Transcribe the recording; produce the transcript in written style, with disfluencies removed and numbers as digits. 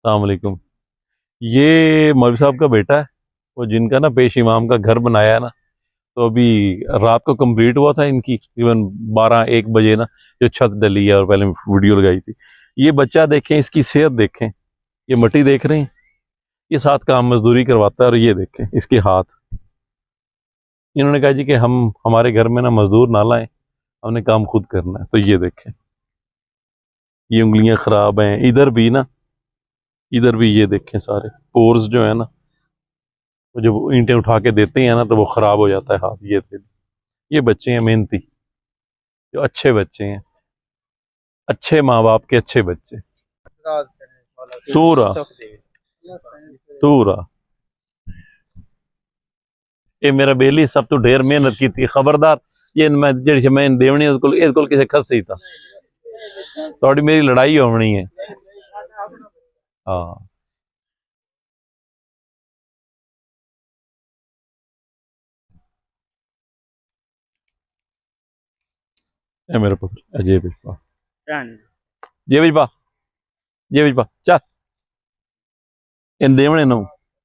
अस्सलाम वालेकुम। ये मौलवी साहब का बेटा है, वो जिनका ना पेश इमाम का घर बनाया है ना, तो अभी रात को कंप्लीट हुआ था इनकी इवन 12-1 बजे ना, जो छत डली है और पहले वीडियो लगाई थी। ये बच्चा देखें, इसकी सेहत देखें, ये मट्टी देख रहे हैं, ये साथ काम मजदूरी करवाता है और ये देखें इसके हाथ। इन्होंने कहा जी कि हम हमारे घर में ना मजदूर ना लाएं, हमने काम खुद करना है। तो ये देखें, ये उंगलियां खराब हैं, इधर भी ना, इधर भी ये देखें सारे पोर्स जो है ना, वो जब ईंटें उठा के देते हैं ना तो वो खराब हो जाता है हाथ। ये बच्चे हैं मेहनती, जो अच्छे बच्चे हैं, अच्छे माँ बाप के अच्छे बच्चे। सूरा सूरा ये मेरा बेली सब तो ढेर मेहनत की थी, खबरदार ये मैं जेड़ी मैं देवनी इसको किसी खसी था थोड़ी मेरी लड़ाई होनी है। हाँ ये मेरे पुत्र अजय बिजपा, ये बिजपा, ये बिजपा चल इन देवने ना